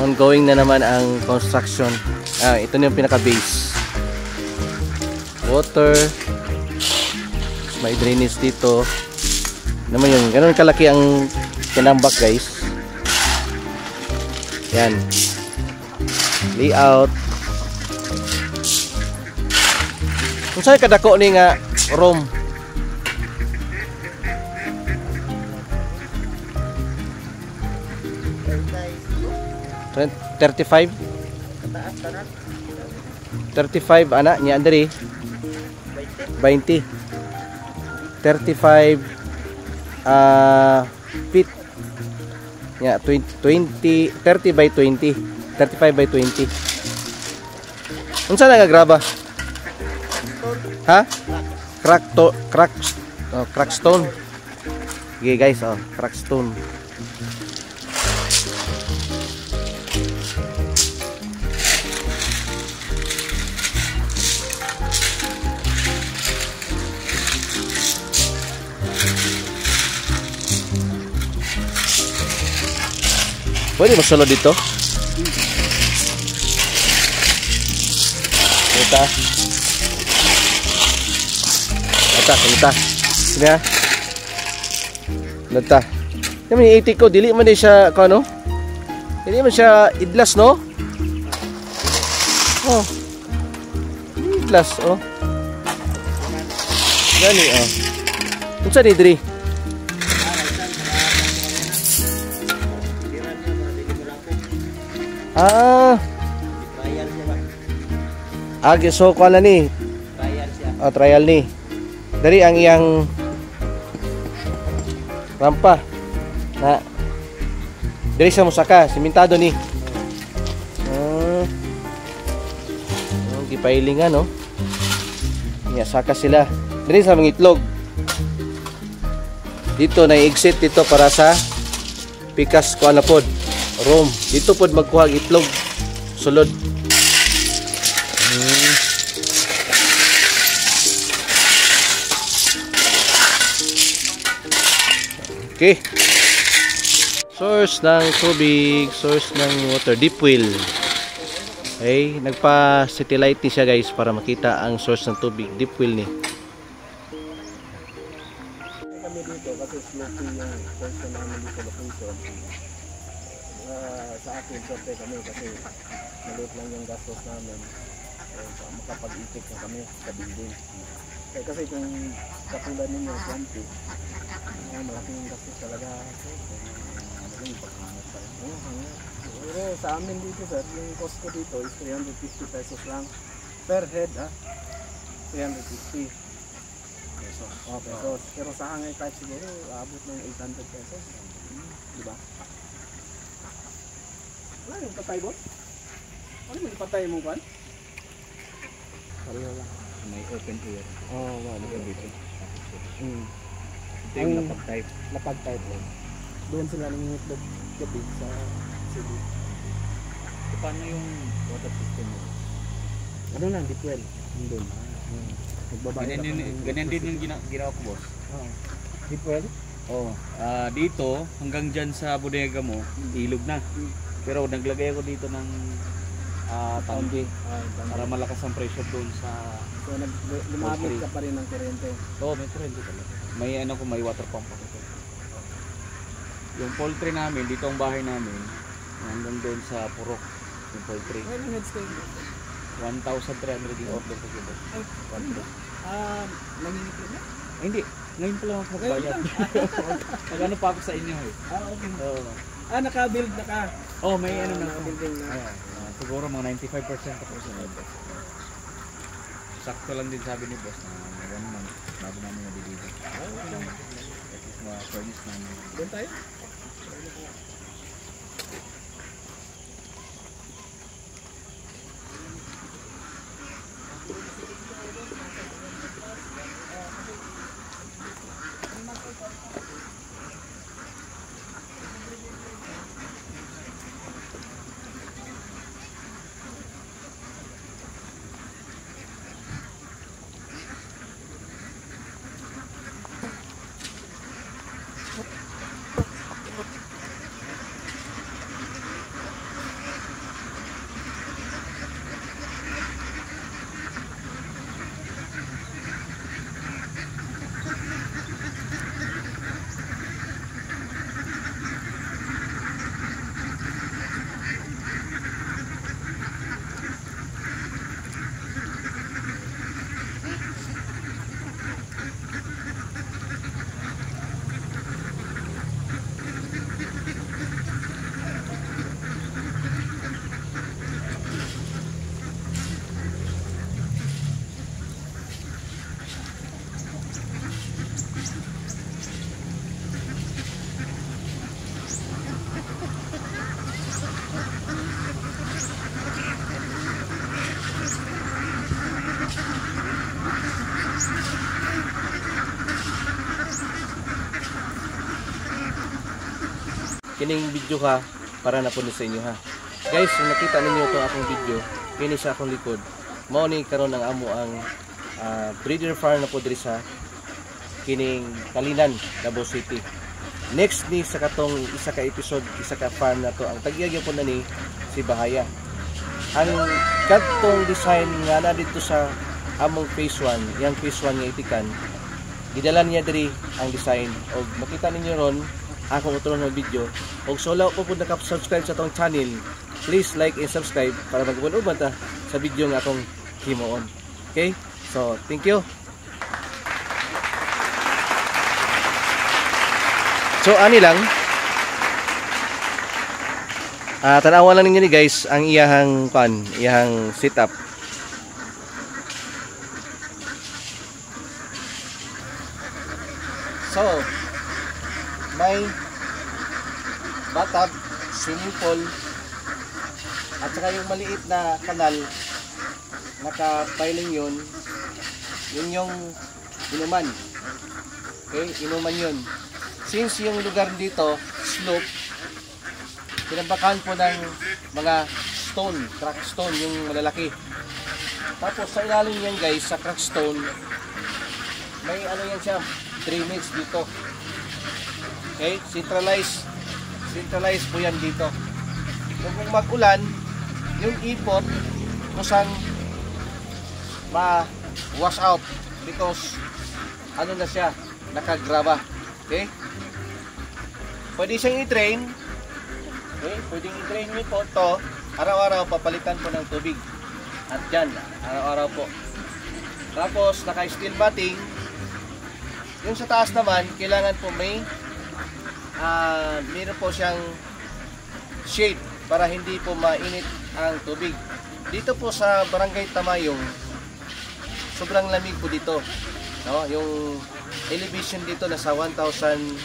ongoing na naman ang construction. Ito na yung pinaka-base. Water. May drainage dito. Naman yun. Ganun kalaki ang tinambak, guys. Yan. Layout. Kung saan kadako ni nga room. $35 anak niya andiri 20 35 feet ya 30 by 20 35 by 20 unsa na nga graba ha crack stone okay guys crack stone. Pwede masulod dito? Ito. Sini ha. Ito. Yung itik ko, dili man din siya, ano? Dili man siya idlas, no? Oh. Idlas, oh. Gani, oh. Unsa ni diri? So kuala ni trial siya. Trial ni. Dari ang iyang rampa na dari sa musaka, simentado ni. Gipailingan no. Nya saka sila. Dari sa mangitlog. Dito na exit dito para sa pikas kuala pod. Room. Dito pod magkuha ang itlog. Sulod. Okay. Source ng tubig, source ng water, deep well. Okay, nagpa-satellite ni siya guys para makita ang source ng tubig, deep well ni. Kami dito kasi sloping yung source namin dito location. Sa akin, sorte kami kasi maliit lang yung gastos namin. Makapag-itik na kami sa building. Kasi kung katulad ninyo, siyempre, malaking gastos talaga. Pero sa amin dito sir, yung cost ko dito is 350 pesos lang per head. 350 pesos. Pesos. Pero sa hangay type siguro, abot ng 800 pesos. Diba? Wala yung patay boss? Ano yung patay mo ba? Pareho lang. May open air. Wala dito. Ito yung lapag-type. Lapag-type lang. Doon sila nangingitlog gabi sa city. So, paano yung water system mo? Ano lang, deep well. Doon. Ganyan din yung ginawa ko boss. Deep well? Oo. Dito, hanggang dyan sa bodega mo, ilog na. Pero naglagay ako dito ng tangke para malakas ang pressure doon sa... So lumamit ka pa rin ng kuryente? Oo, may kuryente talaga. May ano ko, may water pump ako. Yung poultry namin, dito ang bahay namin, hanggang doon sa Purok, yung poultry. 1,300 yung order ko dito. Nangingitlog na? Hindi, ngayon pa lang ako magbayad. Nag-ano pa ako sa inyo eh. Okay. Naka-build na ka? May ano na building na. Siguro mga 95% ako sa labas. Sakto lang din sabi ni boss na 1 month bago namin nabibigay. At least mga furnace namin. Doon tayo? kining video ha para na po sa inyo ha. Guys, kung nakita ninyo to akong video, kini sa akong likod. Mao ni karon ang amo ang breeder farm na po diri sa kining Kalinan, Davao City. Next ni sa katong isa ka episode, isa ka farm na to, ang tagyagyo po na ni si Bahaya. Ang katong design nga na dito sa among phase 1, yang phase 1 nga itikan, gidala niya diri ang design. Og makita ninyo ron akong utron ng video. Og so law po naka-subscribe sa tong channel, please like and subscribe para magubad-ubad ta sa video nga akong himuon. Okay? So, thank you. So, ani lang. Tanawan lang ninyo ni guys ang iyahang iyahang setup. So, may bathtub, swimming pool, at saka yung maliit na kanal, naka-piling yun yung inuman. Okay, inuman yun. Since yung lugar dito, slope, pinambakan po ng mga stone, crack stone, yung malalaki. Tapos sa ilalim yan guys, sa crack stone, may ano yan siya, drainage dito. Okay, centralized po yan dito. Kung mag-ulan, yung ipot, kusang ma-wash out because ano na siya, nakagraba. Okay? Pwede siyang i-drain. Okay? Pwedeng i-drain nyo po ito. Araw-araw papalitan po ng tubig. At dyan, araw-araw po. Tapos, naka-steel batting. Yung sa taas naman, kailangan po may meron po siyang shade para hindi po mainit ang tubig. Dito po sa Barangay Tamayong, sobrang lamig po dito. No? Yung elevation dito nasa 1,200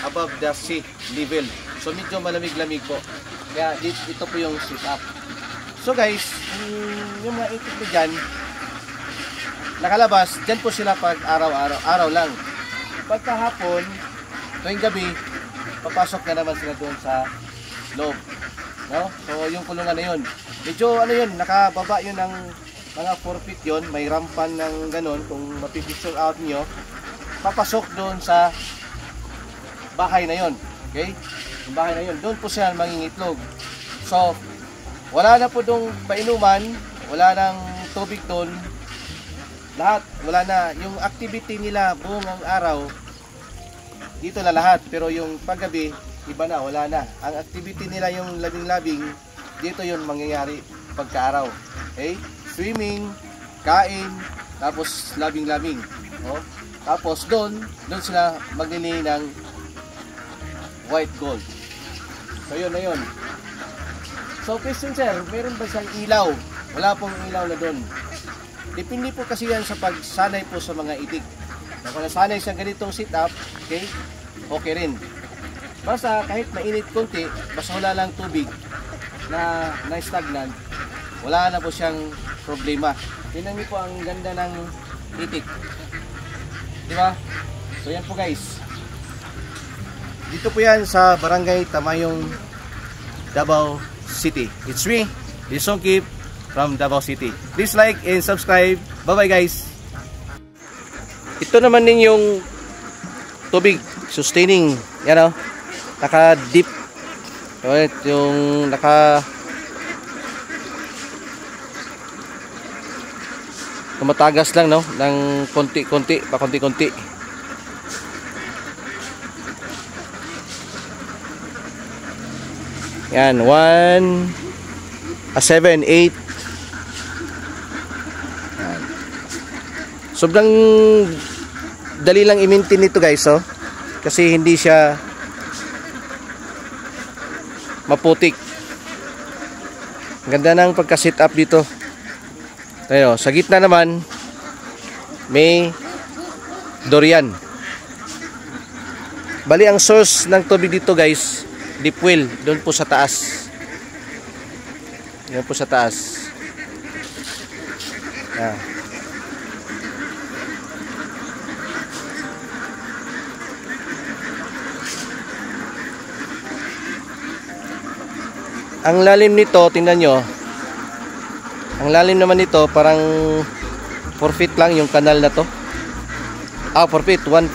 above the sea level. So medyo malamig-lamig po. Kaya ito po yung setup. So guys, yung mga itik na dyan, nakalabas, dyan po sila pag araw lang. Pagkahapon, tuwing gabi, papasok na naman sila doon sa loob. No? So yung kulungan na yun. Medyo ano yun, nakababa yun ng mga 4 feet yun, may rampan ng ganon, kung mapipicture out nyo, papasok doon sa bahay na yun. Okay? Yung bahay na yun, doon po siya mangingitlog. So, wala na po doon painuman, wala nang tubig doon, lahat, wala na. Yung activity nila buong ang araw, dito na lahat, pero yung paggabi, iba na, wala na. Ang activity nila yung labing-labing, dito yun mangyayari pagkaaraw. Okay? Swimming, kain, tapos labing-labing. Oh. Tapos doon sila maglili ng white gold. So yun na yun. So question sir, meron ba siyang ilaw? Wala pong ilaw na doon. Depende po kasi yan sa pagsanay po sa mga itik. Kung nasanay sa ganitong setup, okay rin. Basta kahit mainit konti, basta wala lang tubig na stagnant, wala na po siyang problema. Tingnan niyo po ang ganda ng itik. Di ba? So yan po guys. Dito po yan sa Barangay Tamayong, Davao City. It's me, Lisong Kip from Davao City. Please like and subscribe. Bye bye guys. Ito naman din yung tubig sustaining. Yan o. Naka-deep. Yung tumatagas lang no ng konti-konti, pa konti-konti. Yan, 1 7 8. Yan. Sobrang dali lang i-maintain nito guys, oh. Kasi hindi siya maputik. Ganda ng pagka-set up dito. Tayo, sa gitna naman may durian. Bali ang source ng tubig dito guys, deep well, doon po sa taas. Doon po sa taas. Yan. ang lalim nito, tingnan nyo. Ang lalim naman nito, parang 4 feet lang yung kanal na to. 4 feet, 1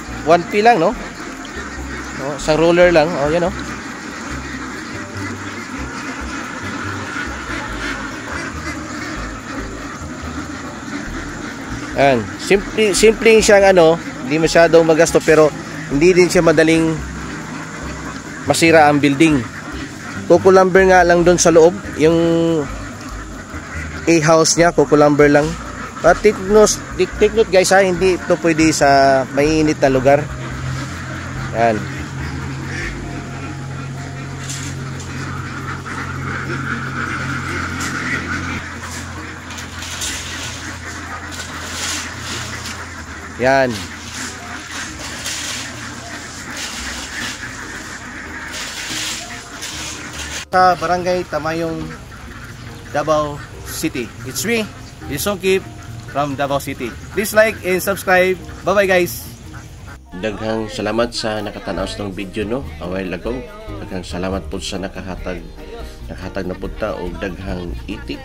feet lang, no? Isang roller lang, yan o. Ayan, simpleng siyang hindi masyadong magasto, pero hindi din siya madaling masira ang building. Kukulumber nga lang doon sa loob, yung A-house niya, kukulumber lang. But take note guys ha, hindi ito pwede sa mainit na lugar. Yan. Yan. Sa Barangay Tamayong, Davao City. It's me, Songkip from Davao City. Please like and subscribe. Bye-bye guys. Daghang salamat sa nakatanaw sa itong video no, a while ago. Daghang salamat po sa nakahatag na punta o daghang itik.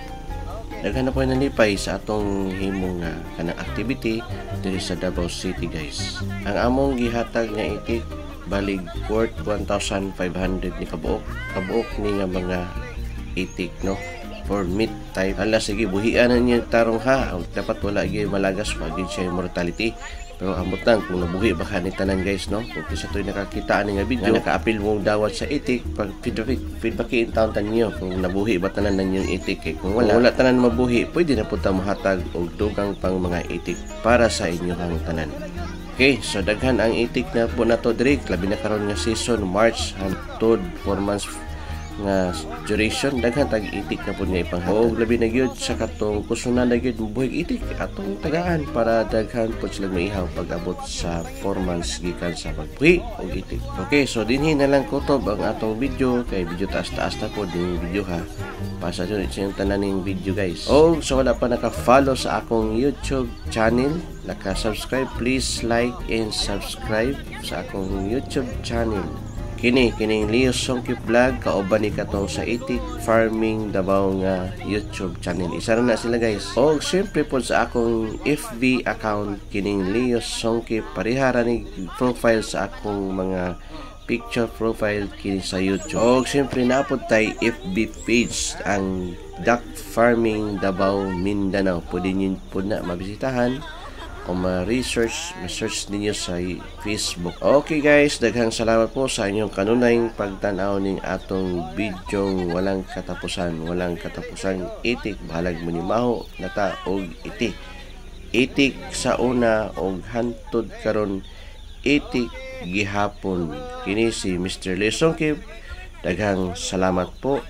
Daghang na po nalipay sa atong himong kanang activity diri sa Davao City guys. Ang among gihatag nga itik balig worth 1,500 ni kabuok ni nga mga itik no, for meat type. Ala sige, buhian na niyo tarong ha, dapat wala gyud malagas pag siya mortality. Pero ambot lang kung nabuhi baka ni tanan guys no, kung sa to'y nakakita ani nga video naka-appeal mo dawat sa itik, pag feedback in town niyo kung nabuhi ba tanan yung itik. Kung wala tanan mabuhi, pwede na po ta mohatag og dugang pang mga itik para sa inyong tanan. Okay, so daghan ang itik na po na to diri, labi na karon nga season March hangtod 4 months nga duration, daghan tag itik na po niya ipanghatag. Og labi na gyud sa katong kusunan na gyud buhig itik atong tagaan para daghan po sila maihaw pag-abot sa 4 months gikan sa pagbuhi og itik. Okay, so dinhi na lang kutob ang atong video, kay video taas-taas na po din video ha. Pasa dyan sa yung tananing video guys. O so wala pa naka-follow sa akong YouTube channel, naka-subscribe, please like and subscribe sa akong YouTube channel. Kining Leo Songkip Vlog, kauban ni katong sa itik farming Davao nga YouTube channel. Isa na sila guys. O syempre po sa akong FB account, kining Leo Songkip, parihara ni profile sa akong mga picture profile kini sa YouTube. O syempre naapod tay FB page, ang Duck Farming Davao Mindanao. Pwede nyo po na mabisitahan o ma-search ninyo sa Facebook. Okay guys, daghang salamat po sa inyong kanunayng pagtanaw ning atong bidyong walang katapusan itik, bahalag mo ni maho nata og itik sa una og hantod karon itik gihapon. Kini si Mr. Leo Songkip. Daghang salamat po.